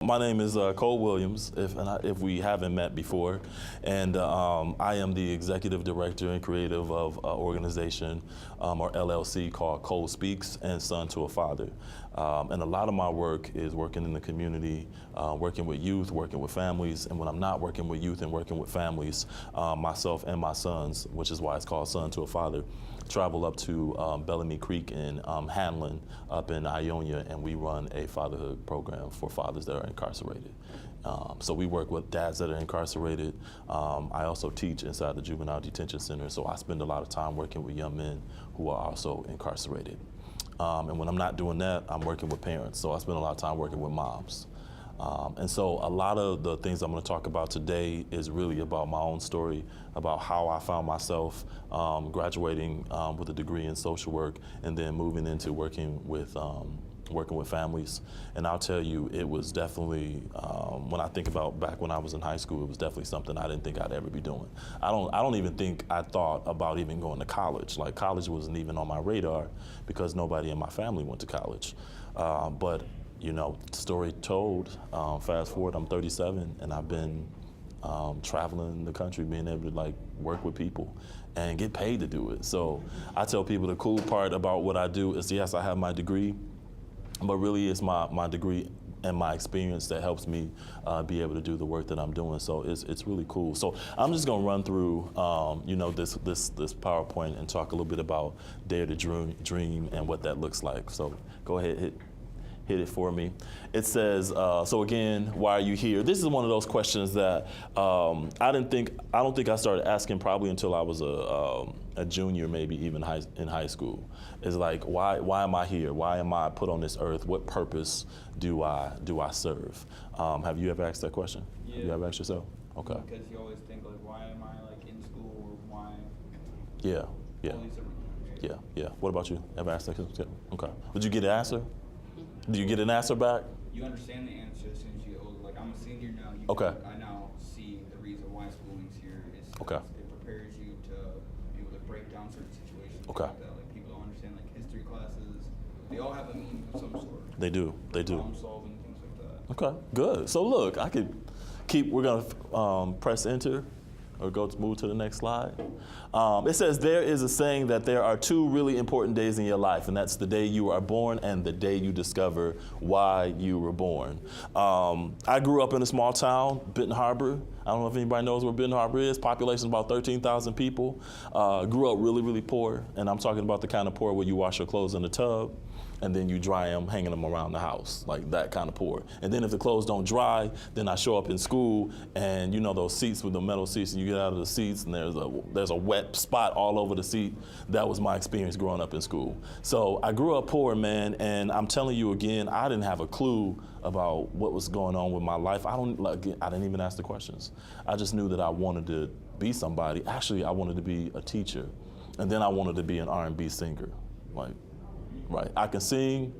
My name is Cole Williams, if we haven't met before, and I am the executive director and creative of an organization or LLC called Cole Speaks and Son to a Father. And a lot of my work is working in the community, working with youth, working with families, and when I'm not working with youth and working with families, myself and my sons, which is why it's called Son to a Father, travel up to Bellamy Creek in Hanlon, up in Ionia, and we run a fatherhood program for fathers that are incarcerated. So we work with dads that are incarcerated. I also teach inside the Juvenile Detention Center, so I spend a lot of time working with young men who are also incarcerated. And when I'm not doing that, I'm working with parents, so I spend a lot of time working with moms. And so a lot of the things I'm going to talk about today is really about my own story, about how I found myself graduating with a degree in social work and then moving into working with families. And I'll tell you, it was definitely, when I think about back when I was in high school, it was definitely something I didn't think I'd ever be doing. I don't even think I thought about even going to college. Like, college wasn't even on my radar because nobody in my family went to college. But you know, story told, fast forward, I'm 37 and I've been traveling the country, being able to like work with people and get paid to do it. So I tell people the cool part about what I do is, yes, I have my degree, but really it's my degree and my experience that helps me be able to do the work that I'm doing. So it's really cool. So I'm just gonna run through you know, this PowerPoint and talk a little bit about Dare to Dream and what that looks like. So go ahead, hit it for me. It says, so again, why are you here? This is one of those questions that I don't think I started asking probably until I was a junior, maybe even in high school. It's like, why am I here? Why am I put on this earth? What purpose do I serve? Have you ever asked that question? Yeah. Have you ever asked yourself? Okay. Because you always think like, why am I like in school, or why? Yeah. All these different things. Yeah. What about you? Ever asked that question? Okay. Did you get an answer? Did you get an answer back? You understand the answer as soon as you like, I'm a senior now. Okay. I now see the reason why schooling's here is okay. It prepares you to be able to break down certain situations. Okay. Like that. Like, people don't understand like history classes. They all have a meaning of some sort. They do. Problem solving, things like that. Okay, good. So look, I could keep. We're gonna press enter, or move to the next slide. It says there is a saying that there are two really important days in your life, and that's the day you are born and the day you discover why you were born. I grew up in a small town, Benton Harbor. I don't know if anybody knows where Benton Harbor is. Population about 13,000 people. Grew up really, really poor, and I'm talking about the kind of poor where you wash your clothes in the tub and then you dry them, hanging them around the house, like that kind of poor. And then if the clothes don't dry, then I show up in school, and you know those seats with the metal seats, and you get out of the seats and there's a wet spot all over the seat. That was my experience growing up in school. So I grew up poor, man, and I'm telling you again, I didn't have a clue about what was going on with my life. I didn't even ask the questions. I just knew that I wanted to be somebody. Actually, I wanted to be a teacher, and then I wanted to be an R&B singer, like. Right, I can sing,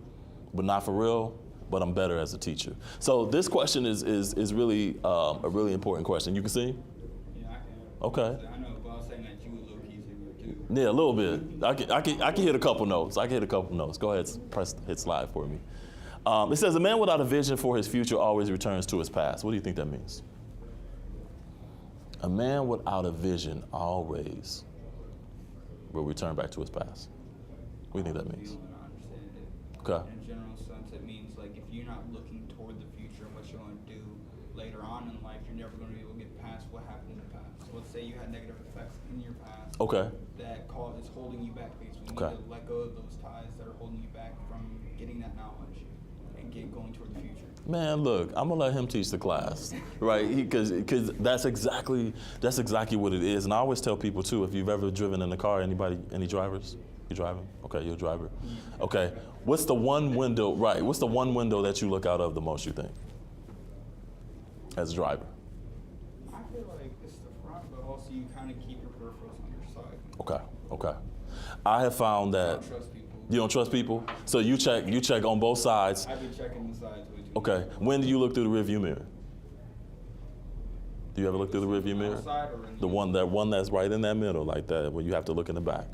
but not for real, but I'm better as a teacher. So this question is really a really important question. You can sing? Yeah, I can. Okay. I know, but I was saying that you would low-key sing too. Yeah, a little bit. I can hit a couple notes. Go ahead, hit slide for me. It says, a man without a vision for his future always returns to his past. What do you think that means? A man without a vision always will return back to his past. What do you think that means? Okay. In general sense, it means like if you're not looking toward the future and what you're going to do later on in life, you're never going to be able to get past what happened in the past. So let's say you had negative effects in your past. Okay. That is holding you back, basically. You Okay. need to let go of those ties that are holding you back from getting that knowledge and going toward the future. Man, look, I'm gonna let him teach the class, right? Because that's exactly what it is. And I always tell people too, if you've ever driven in a car, any drivers? You driving? Okay, you're a driver. Okay, what's the one window that you look out of the most, you think, as a driver? I feel like it's the front, but also you kind of keep your peripherals on your side. Okay. I have found that I don't trust people. You don't trust people? So you check on both sides. I've been checking the sides way too much. Okay, when do you look through the rearview mirror? Do you ever look through the rearview mirror? Outside or in The one that's right in that middle, like that, where you have to look in the back.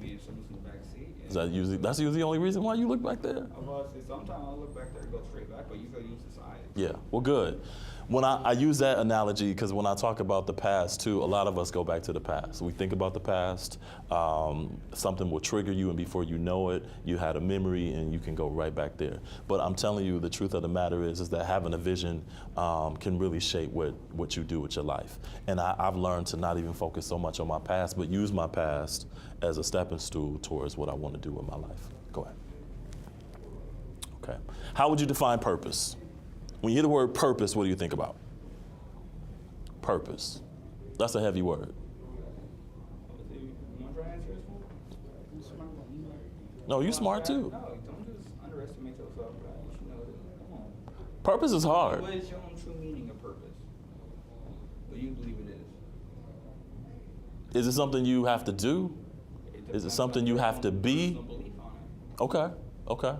If someone's in the back seat. Is that's usually the only reason why you look back there? I was about to say, sometimes I'll look back there and go straight back, but you gotta use the side. Yeah, well, good. When I use that analogy because when I talk about the past too, a lot of us go back to the past. We think about the past, something will trigger you, and before you know it, you had a memory and you can go right back there. But I'm telling you, the truth of the matter is that having a vision can really shape what you do with your life. And I've learned to not even focus so much on my past, but use my past as a stepping stool towards what I want to do with my life. Go ahead. Okay. How would you define purpose? When you hear the word purpose, what do you think about? Purpose. That's a heavy word. You want to try to answer this one? No, you smart too. No, don't just underestimate yourself, guys. You should know this. Come on. Purpose is hard. What is your own true meaning of purpose? What do you believe it is? Is it something you have to do? Is it something you have to be? Personal belief on it. Okay, okay.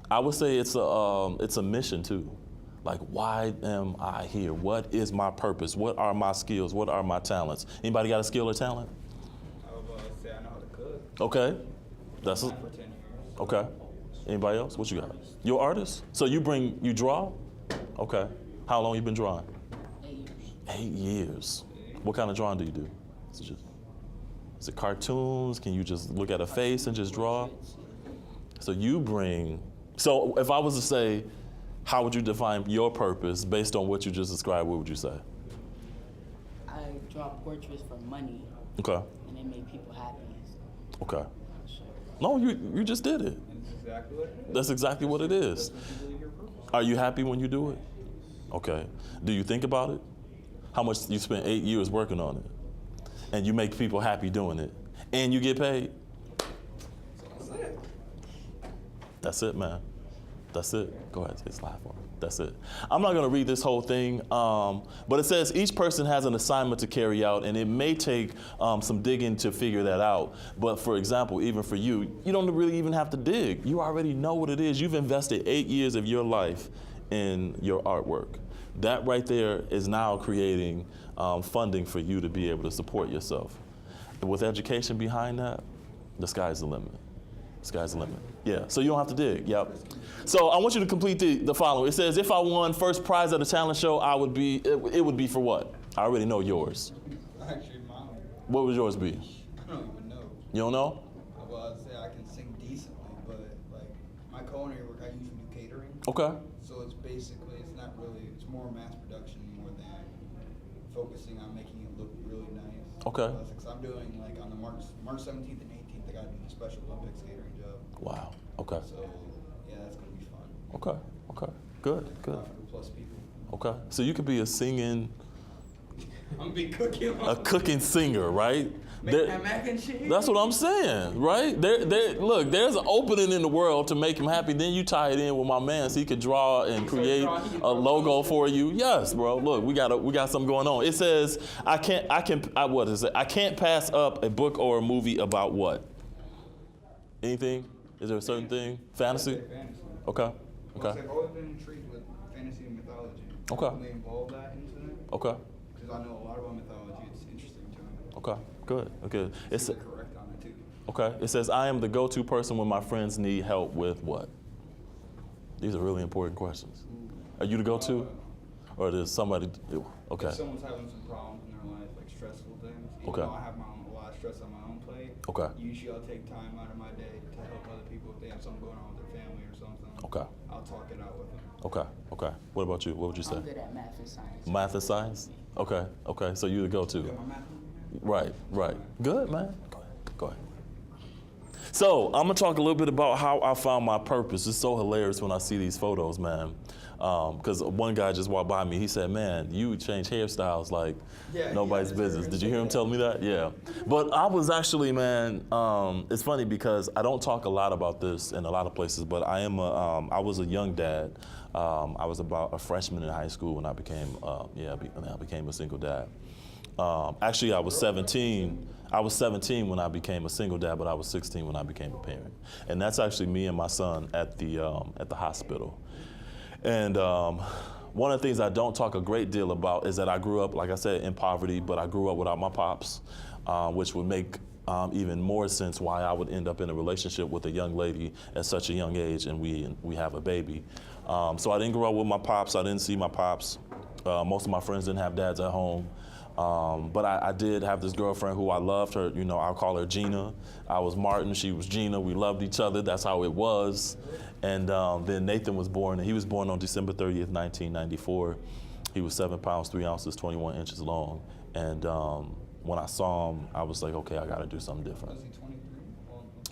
I would say it's a mission too. Like, why am I here? What is my purpose? What are my skills? What are my talents? Anybody got a skill or talent? I would say I know how to cook. Okay, that's For 10 years. okay. Anybody else? What you got? You're an artist? So you draw? Okay. How long you been drawing? 8 years. 8 years. What kind of drawing do you do? Is it cartoons? Can you just look at a face and just draw? So so if I was to say, how would you define your purpose based on what you just described, what would you say? I draw portraits for money, Okay, and it made people happy. So, okay. sure. No, you just did it. And that's exactly what it is. That's exactly what it is. That's what you believe your purpose. Are you happy when you do it? Okay. Do you think about it? How much you spent 8 years working on it? And you make people happy doing it? And you get paid? That's it. That's it, man. That's it. Go ahead, take a slide for me. That's it. I'm not going to read this whole thing, but it says each person has an assignment to carry out, and it may take some digging to figure that out. But for example, even for you, you don't really even have to dig. You already know what it is. You've invested 8 years of your life in your artwork. That right there is now creating funding for you to be able to support yourself. With education behind that, the sky's the limit. Sky's the limit. Yeah, so you don't have to dig, yep. So I want you to complete the following. It says, if I won first prize at a talent show, it would be for what? I already know yours. Actually, mine. What would yours be? I don't even know. You don't know? Well, I'd say I can sing decently, but like my culinary work, I usually do catering. Okay. So it's basically, it's not really, it's more mass production more than focusing on making it look really nice. Okay. Because I'm doing like on the March 17th and 18th, I gotta do the Special Olympics catering job. Wow, okay. So yeah, that's gonna be fun. Okay, okay, good, good. 500+ people. Okay, so you could be a singing, I'm gonna be cooking. a cooking singer, right? Making There- that mac and cheese. That's what I'm saying, right? Look, there's an opening in the world to make him happy. Then you tie it in with my man so he could draw and create a logo for you. Yes, bro. Look, we got something going on. It says, what is it? I can't pass up a book or a movie about what? Anything? Is there a certain thing? Fantasy? Fantasy. Okay. Well, Okay. I've always been intrigued with fantasy and mythology. Okay. Can we involve that into it? Okay. Because I know a lot about mythology. It's interesting to me. Okay. Good. Okay. It's correct on it too. Okay. It says, I am the go-to person when my friends need help with what? These are really important questions. Are you the go-to? Or does somebody, okay. If someone's having some problems in their life, like stressful things, even Okay. though I have a lot of stress on my own plate, Okay. usually I'll take time out of my day to help other people if they have something going on with their family or something. Okay. I'll talk it out with them. Okay. Okay. What about you? What would you say? I'm good at math and science. Math and science? Okay. Okay. So you the go-to. Got my math? Right. Right. Good, man. Go ahead. Go ahead. So I'm gonna talk a little bit about how I found my purpose. It's so hilarious when I see these photos, man. Because one guy just walked by me. He said, "Man, you change hairstyles like Yeah, nobody's yeah, business." Did you hear him tell me that? Yeah. But I was actually, man. It's funny because I don't talk a lot about this in a lot of places. But I was a young dad. I was about a freshman in high school when I became, I became a single dad. Actually, I was 17. I was 17 when I became a single dad, but I was 16 when I became a parent. And that's actually me and my son at the hospital. And one of the things I don't talk a great deal about is that I grew up, like I said, in poverty, but I grew up without my pops, which would make even more sense why I would end up in a relationship with a young lady at such a young age, and we have a baby. So I didn't grow up with my pops. I didn't see my pops. Most of my friends didn't have dads at home. But I did have this girlfriend who I loved her, you know, I'll call her Gina. I was Martin, she was Gina. We loved each other, that's how it was. And then Nathan was born, and he was born on December 30th, 1994. He was 7 pounds, 3 ounces, 21 inches long. And when I saw him, I was like, okay, I gotta do something different. Was he 23?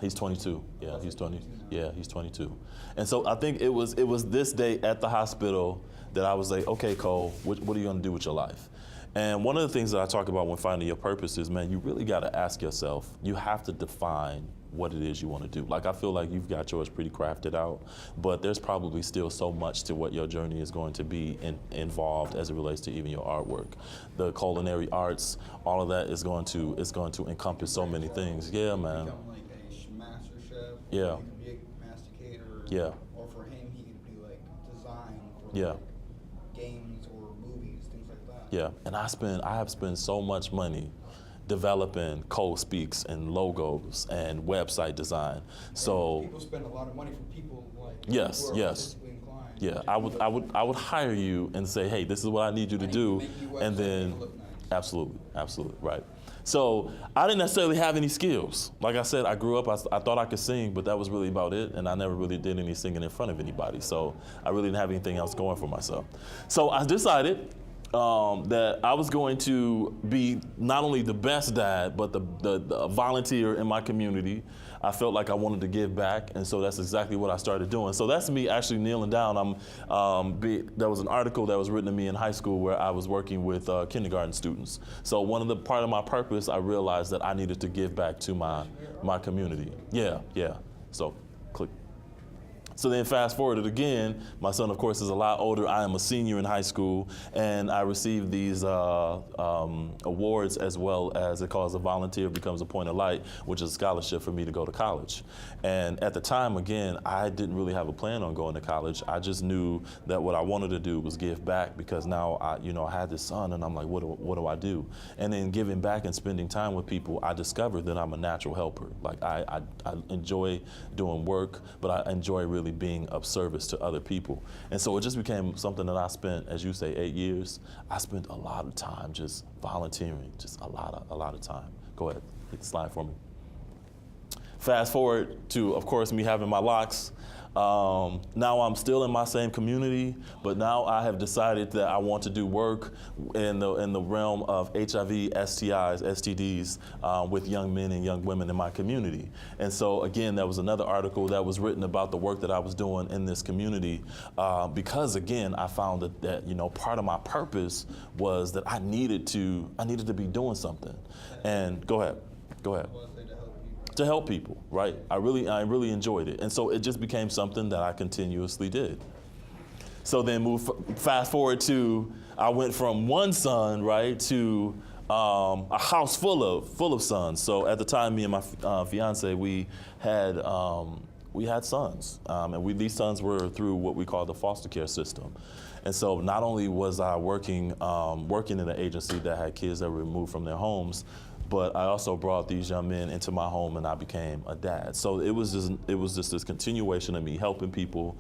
He's 22. Yeah, he's 20. Yeah, he's 22. And so I think it was this day at the hospital that I was like, okay, Cole, what are you gonna do with your life? And one of the things that I talk about when finding your purpose is, man, you really gotta ask yourself, you have to define what it is you wanna do. Like, I feel like you've got yours pretty crafted out, but there's probably still so much to what your journey is going to be involved as it relates to even your artwork. The culinary arts, all of that is going to encompass so many things. Yeah, man. Become like a master chef. Yeah. He could be a masticator. Yeah. Or for him, he could do like design for Yeah. like, games or movies, things like that. Yeah, and I have spent so much money developing Cole Speaks and logos and website design. So People spend a lot of money for people like Yes, who are yes. artistically inclined. yeah, I would hire you and say, hey, this is what I need you to I need do, to make your and website then make it look nice. absolutely, right. So I didn't necessarily have any skills. Like I said, I grew up, I thought I could sing, but that was really about it, and I never really did any singing in front of anybody. So I really didn't have anything else going for myself. So I decided that I was going to be not only the best dad, but the volunteer in my community. I felt like I wanted to give back, and so that's exactly what I started doing. So that's me actually kneeling down. There was an article that was written to me in high school where I was working with kindergarten students. So part of my purpose, I realized that I needed to give back to my community. Yeah. So click. So then fast forwarded again, my son, of course, is a lot older. I am a senior in high school, and I received these awards, as well as it calls a volunteer becomes a point of light, which is a scholarship for me to go to college. And at the time, again, I didn't really have a plan on going to college. I just knew that what I wanted to do was give back, because now I had this son, and I'm like, what do I do? And then giving back and spending time with people, I discovered that I'm a natural helper. Like I enjoy doing work, but I enjoy really being of service to other people. And so it just became something that I spent, as you say, 8 years. I spent a lot of time just volunteering, just a lot of time. Go ahead, hit the slide for me. Fast forward to, of course, me having my locks. Now I'm still in my same community, but now I have decided that I want to do work in the realm of HIV, STIs, STDs with young men and young women in my community. And so again, there was another article that was written about the work that I was doing in this community, because again, I found that part of my purpose was that I needed to be doing something. And go ahead. To help people, right? I really enjoyed it. And so it just became something that I continuously did. So then fast forward to, I went from one son, right, to a house full of sons. So at the time, me and my fiance, we had sons. And these sons were through what we call the foster care system. And so not only was I working in an agency that had kids that were removed from their homes, but I also brought these young men into my home, and I became a dad. So it was just this continuation of me helping people,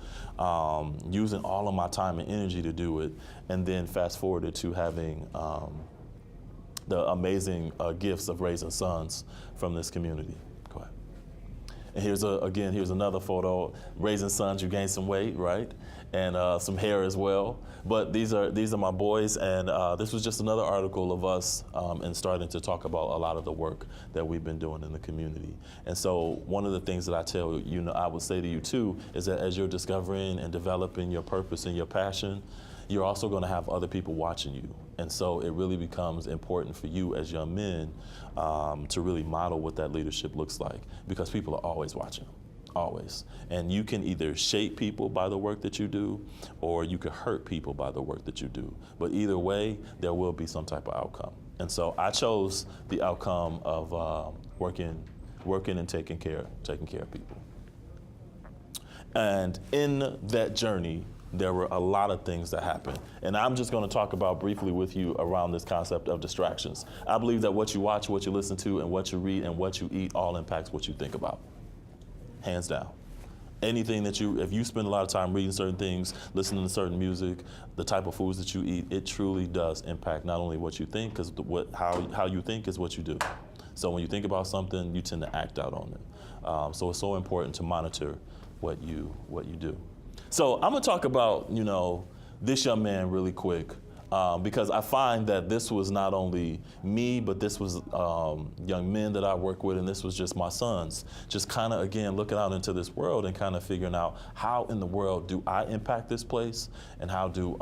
using all of my time and energy to do it, and then fast forwarded to having the amazing gifts of raising sons from this community. Go ahead. And here's another photo. Raising sons, you gain some weight, right? And some hair as well. But these are my boys, and this was just another article of us and starting to talk about a lot of the work that we've been doing in the community. And so one of the things that I would say to you too, is that as you're discovering and developing your purpose and your passion, you're also going to have other people watching you. And so it really becomes important for you as young men to really model what that leadership looks like, because people are always watching. Always. And you can either shape people by the work that you do, or you can hurt people by the work that you do. But either way, there will be some type of outcome. And so I chose the outcome of working and taking care of people. And in that journey, there were a lot of things that happened. And I'm just going to talk about briefly with you around this concept of distractions. I believe that what you watch, what you listen to, and what you read, and what you eat all impacts what you think about. Hands down. anything that if you spend a lot of time reading certain things, listening to certain music, the type of foods that you eat, it truly does impact not only what you think, because how you think is what you do. So when you think about something, you tend to act out on it. So it's so important to monitor what you do. So I'm gonna talk about, this young man really quick, because I find that this was not only me, but this was young men that I work with, and this was just my sons. Just kind of, again, looking out into this world and kind of figuring out how in the world do I impact this place, and how do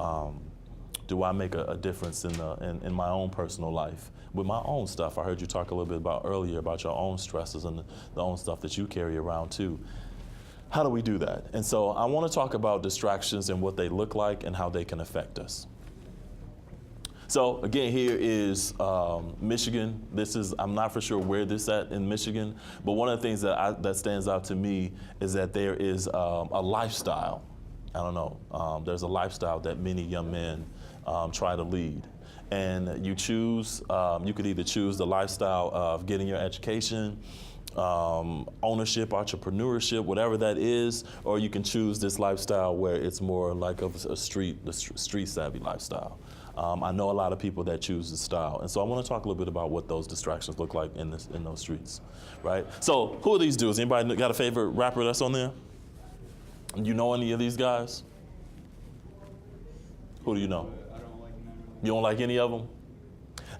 I make a difference in my own personal life with my own stuff. I heard you talk a little bit earlier about your own stresses and the own stuff that you carry around too. How do we do that? And so I want to talk about distractions and what they look like and how they can affect us. So again, here is Michigan. I'm not for sure where this at in Michigan, but one of the things that stands out to me is that there is a lifestyle. I don't know, there's a lifestyle that many young men try to lead. And you could either choose the lifestyle of getting your education, ownership, entrepreneurship, whatever that is, or you can choose this lifestyle where it's more like the street savvy lifestyle. I know a lot of people that choose this style, and so I want to talk a little bit about what those distractions look like in those streets, right? So who are these dudes? Anybody got a favorite rapper that's on there? You know any of these guys? Who do you know? I don't like none of them. You don't like any of them?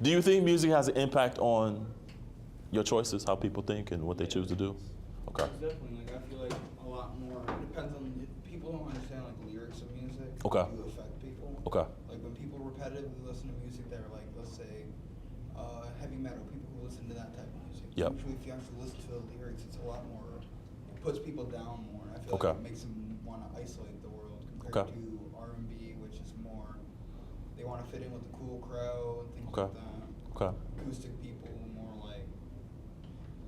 Do you think music has an impact on your choices, how people think and what they choose to do? Okay. It's definitely, like, I feel like a lot more, it depends on, if people don't understand, like, the lyrics of music, Okay. do affect people. Okay. Like, when people repetitively listen to music that are, like, let's say, heavy metal, people who listen to that type of music. Yep. Usually, if you actually listen to the lyrics, it's a lot more, it puts people down more. I feel Okay. like it makes them want to isolate the world compared Okay. to R&B, which is more, they want to fit in with the cool crowd and things Okay. like that. Okay. Acoustic people, more like,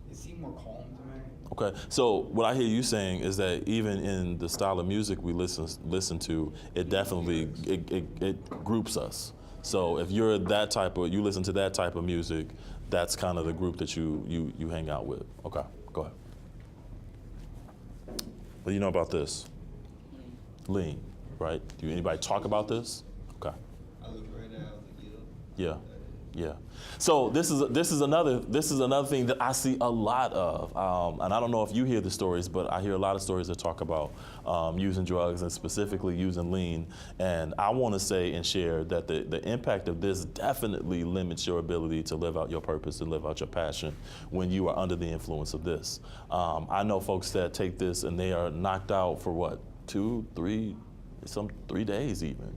they seem more calm to me. Okay, so what I hear you saying is that even in the style of music we listen to, it definitely it groups us. So if you're you listen to that type of music, that's kind of the group that you hang out with. Okay, go ahead. What do you know about this? Lean, right? Do anybody talk about this? Okay. I looked right at it, I was like, Yeah. Yeah. So this is another thing that I see a lot of, and I don't know if you hear the stories, but I hear a lot of stories that talk about using drugs and specifically using lean. And I want to say and share that the impact of this definitely limits your ability to live out your purpose and live out your passion when you are under the influence of this. I know folks that take this and they are knocked out for what, 2, 3, 3 days even.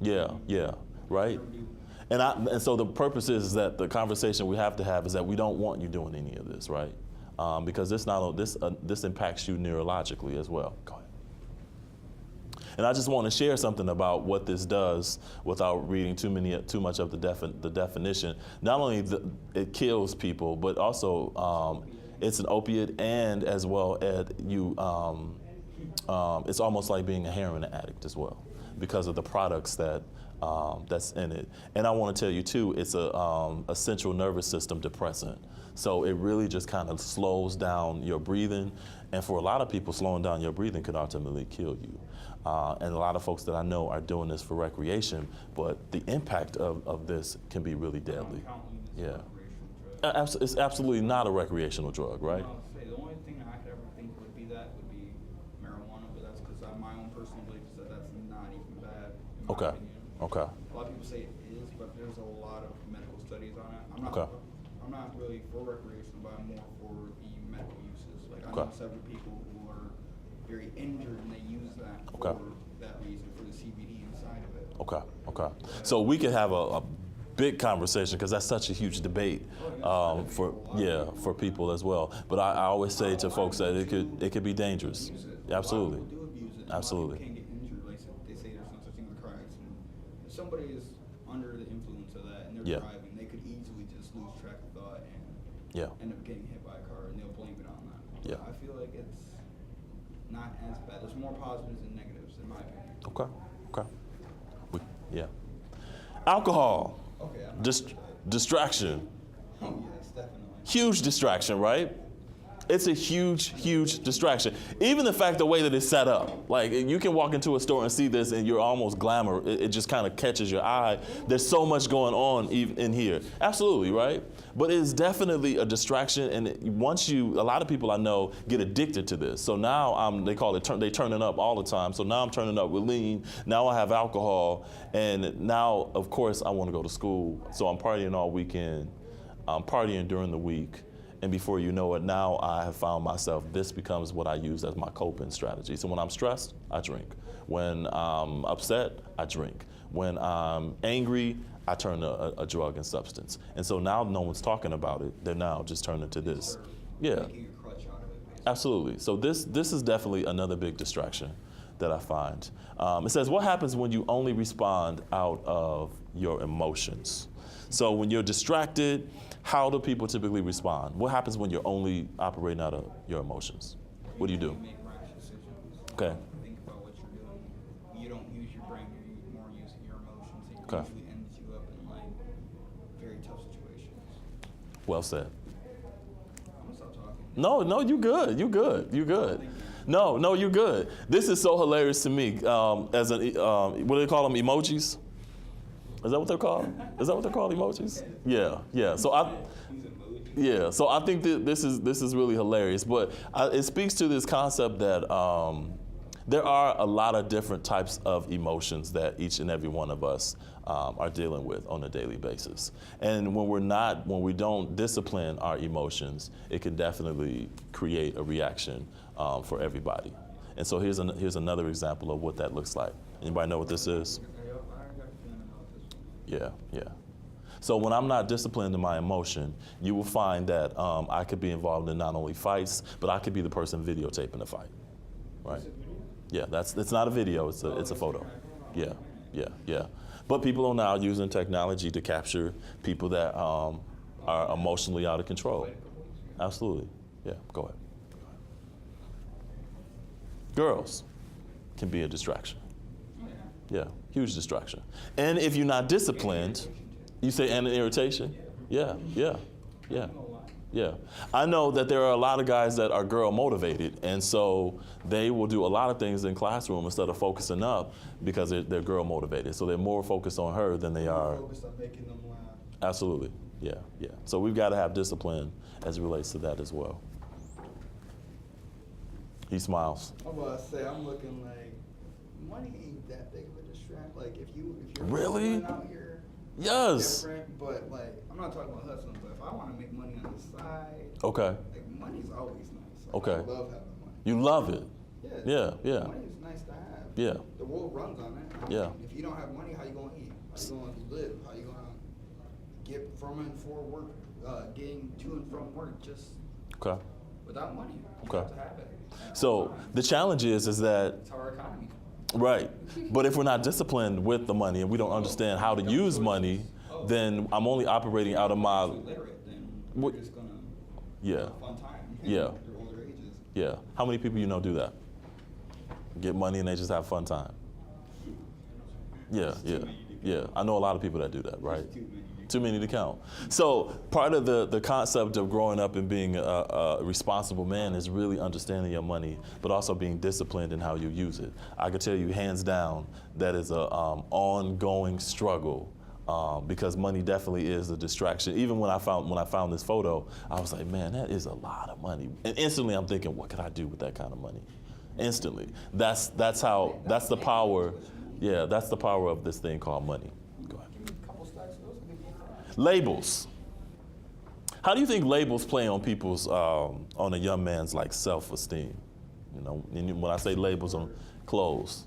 Yeah, right. And so the purpose is that the conversation we have to have is that we don't want you doing any of this, right? Because this impacts you neurologically as well. Go ahead. And I just want to share something about what this does without reading too much of the definition. Not only it kills people, but also it's an opiate, and as well as it's almost like being a heroin addict as well, because of the products that's in it. And I want to tell you too, it's a central nervous system depressant. So it really just kind of slows down your breathing. And for a lot of people, slowing down your breathing could ultimately kill you. And a lot of folks that I know are doing this for recreation, but the impact of this can be really deadly. Yeah. It's absolutely not a recreational drug, right? I'll say the only thing I could ever think would be marijuana, but that's because my own personal belief is that that's not even bad, in my opinion. Okay. A lot of people say it is, but there's a lot of medical studies on it. I'm not really for recreational, but I'm more for the medical uses. Like I know several people who are very injured and they use that for that reason, for the CBD inside of it. Okay. So we could have a big conversation because that's such a huge debate for people as well. But I always say to folks that it could be dangerous. Absolutely. A lot of people do abuse it. Absolutely. A lot of people can get injured. Like they say there's no such thing as a car accident. If somebody is under the influence of that and they're driving, they could easily just lose track of thought and end up getting hit by a car, and they'll blame it on that. Yeah. I feel like it's not as bad. There's more positives than negatives in my opinion. Okay. Alcohol. Okay. Distraction. Oh yes, definitely. Huge distraction, right? It's a huge distraction. Even the fact, the way that it's set up. Like, you can walk into a store and see this and you're almost glamour. It just kind of catches your eye. There's so much going on even in here. Absolutely, right? But it's definitely a distraction, and a lot of people I know get addicted to this. So now they call it, they turning up all the time. So now I'm turning up with lean. Now I have alcohol, and now, of course, I want to go to school. So I'm partying all weekend. I'm partying during the week. And before you know it, now I have found myself, this becomes what I use as my coping strategy. So when I'm stressed, I drink. When I'm upset, I drink. When I'm angry, I turn to a drug and substance. And so now no one's talking about it. They're now just turning to this. Yeah, Making a crutch out of it, basically. absolutely. So this is definitely another big distraction that I find. It says, what happens when you only respond out of your emotions? So when you're distracted, how do people typically respond? What happens when you're only operating out of your emotions? What do you do? Make rash decisions. Okay. Think about what you're doing. You don't use your brain, you're more using your emotions. It Okay. usually ends you up in like very tough situations. Well said. I'm gonna stop talking. No, you good. You good. No, you good. This is so hilarious to me. As an, what do they call them? Emojis? Is that what they're called? Is that what they're called? Emojis? Yeah. So I think that this is really hilarious. But it speaks to this concept that there are a lot of different types of emotions that each and every one of us are dealing with on a daily basis. And when we don't discipline our emotions, it can definitely create a reaction for everybody. And so here's another example of what that looks like. Anybody know what this is? I got a feeling about this one. Yeah. So when I'm not disciplined in my emotion, you will find that I could be involved in not only fights, but I could be the person videotaping the fight, right? Yeah, it's not a video, it's a photo. Yeah. But people are now using technology to capture people that are emotionally out of control. Absolutely. Yeah, go ahead. Girls can be a distraction. Yeah, huge distraction. And if you're not disciplined, you say, and an irritation? Yeah. I know that there are a lot of guys that are girl motivated, and so they will do a lot of things in classroom instead of focusing up because they're girl motivated. So they're more focused on her than they are. Focused on making them laugh. Absolutely, yeah. So we've got to have discipline as it relates to that as well. He smiles. I'm about to say, I'm looking like, money ain't that big of a distract. Like, if you're Really? hustling out here, Yes. different, but like, I'm not talking about hustling, but if I want to make money on the side, Okay. like, money's always nice. Like, Okay. I love having money. You love it. Yeah. Money is nice to have. Yeah. The world runs on it. I Yeah. mean, if you don't have money, how you gonna eat? How you gonna live? How you gonna get from and for work, getting to and from work just Okay. without money? You Okay. have to have it. So the challenge is that, It's our economy. right, but if we're not disciplined with the money and we don't understand how to use money, then I'm only operating out of my, If you're literate, then What- you're just gonna yeah, have a fun time. Yeah. Your older ages. yeah. How many people you know do that? Get money and they just have fun time. Yeah. I know a lot of people that do that, right? Too many to count. So part of the concept of growing up and being a responsible man is really understanding your money, but also being disciplined in how you use it. I can tell you hands down that is a ongoing struggle because money definitely is a distraction. Even when I found this photo, I was like, man, that is a lot of money. And instantly I'm thinking, what could I do with that kind of money? Instantly. That's the power. Yeah, that's the power of this thing called money. Go ahead. Give me a couple stacks of those. Give me Labels. How do you think labels play on people's, on a young man's like self-esteem? You know, and when I say labels on clothes,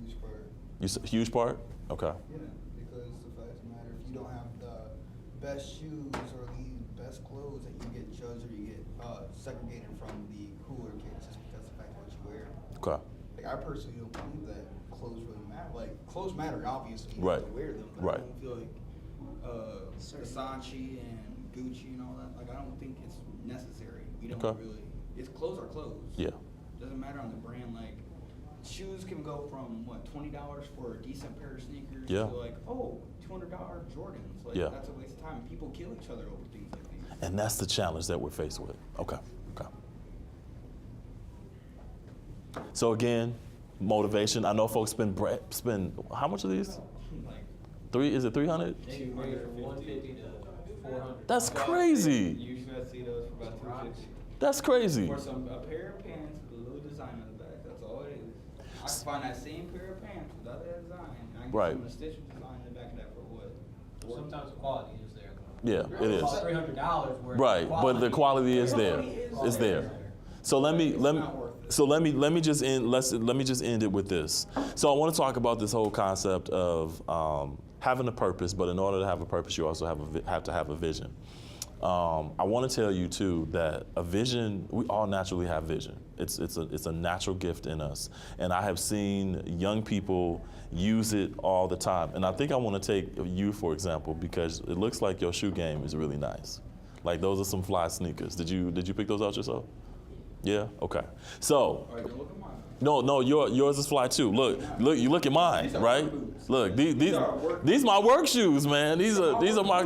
huge part. you say huge part? Okay. Yeah, because the fact of the matter, if you don't have the best shoes or the best clothes, that you get judged or you get segregated from the cooler kids just because of the fact of what you wear. Okay. Like, I personally don't believe that clothes really matter. Like, clothes matter, obviously. You Right. have to wear them. But Right. I don't feel like Versace and Gucci and all that. Like, I don't think it's necessary. You don't Okay. really. It's clothes are clothes. Yeah. Doesn't matter on the brand. Like, shoes can go from what, $20 for a decent pair of sneakers Yeah. to like, oh, $200 Jordans. Like, Yeah. that's a waste of time. People kill each other over things like these. And that's the challenge that we're faced with. Okay. So again, motivation. I know folks spend how much are these? Like Is it 300? They can range from 150 to 400. That's crazy. usually I see those for about 250. That's crazy. For a pair of pants with a little design on the back. That's all it is. I can find that same pair of pants without that design. And I can Right. get some stitch design in the back of that for what? Sometimes the quality is there. Yeah, it is. About $300 worth. Right, but the quality is there. It's there. So let me just end it with this. So I want to talk about this whole concept of having a purpose, but in order to have a purpose, you also have to have a vision. I want to tell you too that a vision, we all naturally have vision. It's a natural gift in us, and I have seen young people use it all the time. And I think I want to take you for example because it looks like your shoe game is really nice. Like those are some fly sneakers. Did you pick those out yourself? Yeah. Okay. So. All right, then look at mine. No, yours is fly too. Look, you look at mine, These are right? work boots. Look, are work these my work shoes, man. These are my.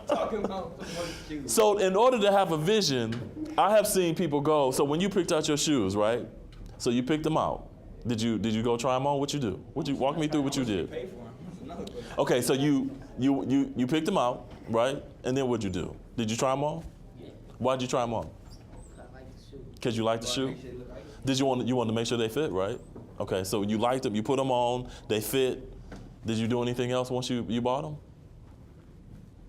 Talking about the work shoes. So in order to have a vision, I have seen people go. So when you picked out your shoes, right? So you picked them out. Did you go try them on? What you do? Walk me through what you did? Pay for them. That's another question. Okay, so you picked them out, right? And then what'd you do? Did you try them on? Yeah, Why'd you try them on? 'cause I like the shoe. Because you like the shoe? Make sure they look like it. Did you want to make sure they fit, right? Okay, so you liked them, you put them on, they fit. Did you do anything else once you bought them?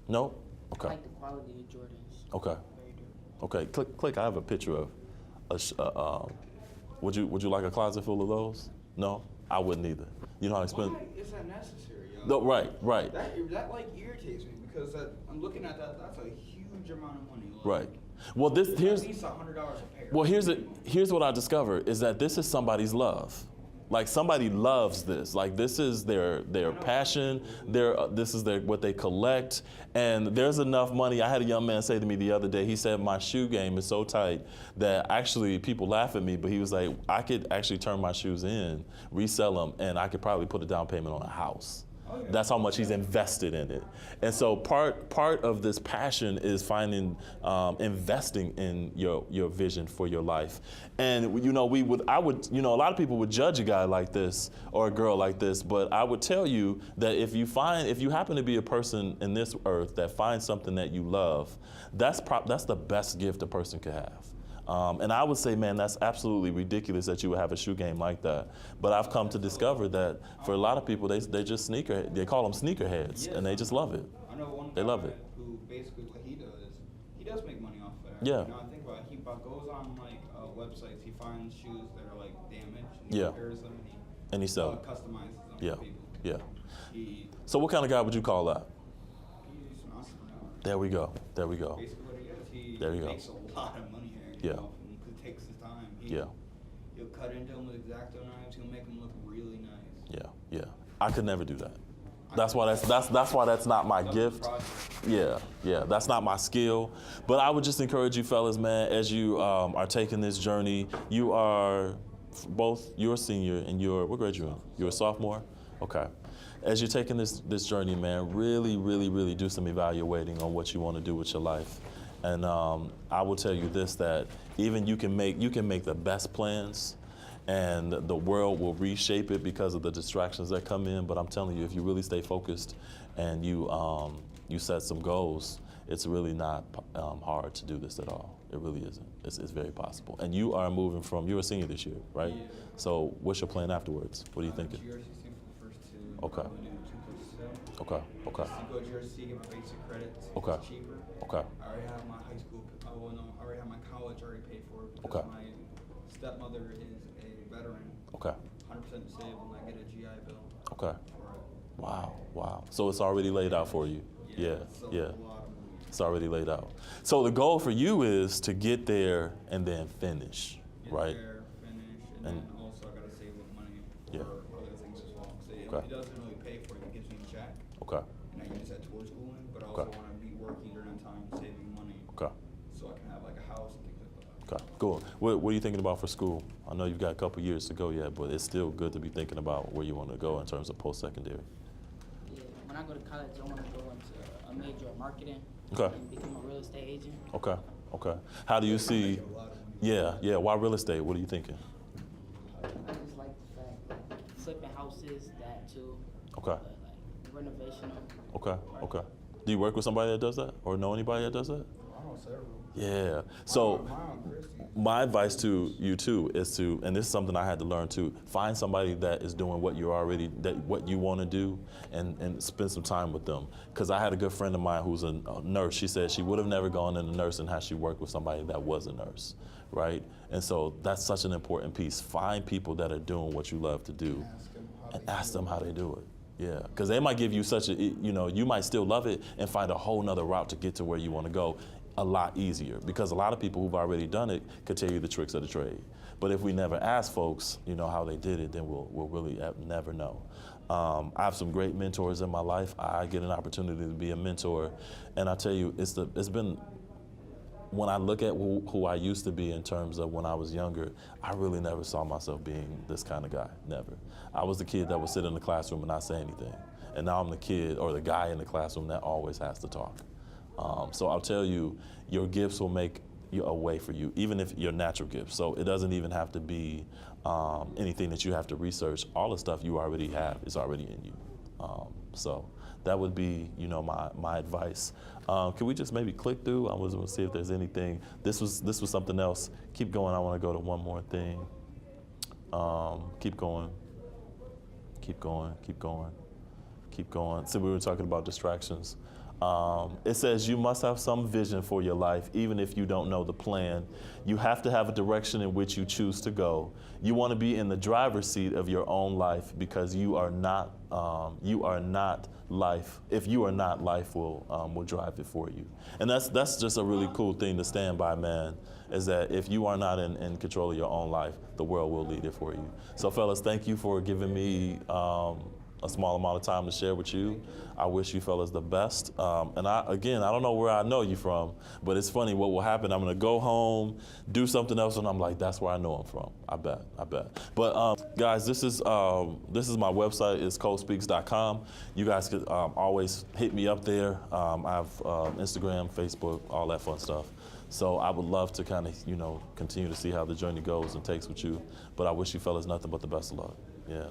No? I Okay, like the quality of Jordans. okay, Very durable. okay. Click. I have a picture of. Would you like a closet full of those? No, I wouldn't either. You know how expensive. Why is that necessary, yo? No, right. That like irritates me because I'm looking at that. That's a huge amount of money. Like, Right. Well, here's at least $100 a pair. Well, here's what I discovered is that this is somebody's love. Like somebody loves this. Like this is their passion. This is what they collect. And there's enough money. I had a young man say to me the other day. He said my shoe game is so tight that actually people laugh at me. But he was like, I could actually turn my shoes in, resell them, and I could probably put a down payment on a house. That's how much he's invested in it. And so part of this passion is investing in your vision for your life. And a lot of people would judge a guy like this or a girl like this, but I would tell you that if you happen to be a person in this earth that finds something that you love, that's the best gift a person could have. And I would say, man, that's absolutely ridiculous that you would have a shoe game like that. But I've come to discover that for a lot of people, they just they call them sneakerheads, and they just love it. I know one They love guy it. who basically what he does make money off of that. Yeah. You know, I think about it, he goes on like websites, he finds shoes that are like damaged, and he Yeah. repairs them, And he sells. customizes them Yeah, for people. yeah. He, So what kind of guy would you call that? he's an entrepreneur. There we go. There we go. Basically what he is, he There you go. makes a lot of money here. Yeah. You know, he takes his time. Yeah. He'll cut into them with X-Acto knives, he'll make them look really nice. Yeah. I could never do that. That's why that's not my gift. Yeah, that's not my skill. But I would just encourage you fellas, man, as you are taking this journey, you are you're a senior and what grade you in? You're a sophomore? Okay. As you're taking this journey, man, really, really, really do some evaluating on what you want to do with your life. And I will tell you this, that even you can make the best plans, and the world will reshape it because of the distractions that come in. But I'm telling you, if you really stay focused and you set some goals, it's really not hard to do this at all. It really isn't. It's very possible. And you are you're a senior this year, right? Yeah. So what's your plan afterwards? What are you thinking? GRC thing for the first two. Okay. I'm gonna do 2+7. Okay. Just to go GRC, get my basic credits. Okay. It's cheaper. Okay. I already have my high school. I already have my college already paid for because Okay. my stepmother is a veteran, Okay. 100% disabled, and I get a GI Bill Okay. for it. Wow. So it's already laid out for you. Yeah. It's a lot of money. It's already laid out. So the goal for you is to get there and then finish, Get right? there, finish, and then also I gotta save up money Yeah. for other things as well. So Okay. it doesn't really pay for it. It gives me a check, Okay. and I use that towards schooling. But I also Okay. want to be working during that time, saving money, Okay. so I can have like a house and things like that. Okay. Cool. What are you thinking about for school? I know you've got a couple years to go yet, but it's still good to be thinking about where you want to go in terms of post-secondary. Yeah, when I go to college, I want to go into a major of marketing Okay. and become a real estate agent. Okay. How do you see? Make a lot of money. Yeah. Why real estate? What are you thinking? houses, that too. Okay. But like renovation. Okay. Do you work with somebody that does that, or know anybody that does that? I know several. Yeah. So My Aunt Christy. my advice to you too is to, and this is something I had to learn too, find somebody that is doing what what you want to do, and spend some time with them. Because I had a good friend of mine who's a nurse. She said she would have never gone into nursing had she worked with somebody that was a nurse, right? And so that's such an important piece. Find people that are doing what you love to do, and ask them how they do it. Yeah, because they might give you you might still love it and find a whole nother route to get to where you want to go a lot easier, because a lot of people who've already done it could tell you the tricks of the trade. But if we never ask folks, how they did it, then we'll really never know. I have some great mentors in my life. I get an opportunity to be a mentor, and I tell you, it's been, when I look at who I used to be in terms of when I was younger, I really never saw myself being this kind of guy, never. I was the kid that would sit in the classroom and not say anything. And now I'm the kid or the guy in the classroom that always has to talk. So I'll tell you, your gifts will make a way for you, even if your natural gifts. So it doesn't even have to be anything that you have to research. All the stuff you already have is already in you. So that would be, my advice. Can we just maybe click through? I was going to see if there's anything. This was something else. Keep going. I want to go to one more thing. Keep going. Keep going. Keep going. Keep going. So we were talking about distractions. It says you must have some vision for your life, even if you don't know the plan. You have to have a direction in which you choose to go. You want to be in the driver's seat of your own life, because you are not life. If you are not, life will drive it for you. And that's just a really cool thing to stand by, man, is that if you are not in control of your own life, the world will lead it for you. So fellas, thank you for giving me a small amount of time to share with you. I wish you fellas the best. And I don't know where I know you from, but it's funny what will happen. I'm gonna go home, do something else, and I'm like, that's where I know him from. I bet. But guys, this is my website. It's colespeaks.com. You guys could always hit me up there. I have Instagram, Facebook, all that fun stuff. So I would love to kind of, continue to see how the journey goes and takes with you. But I wish you fellas nothing but the best of luck. Yeah.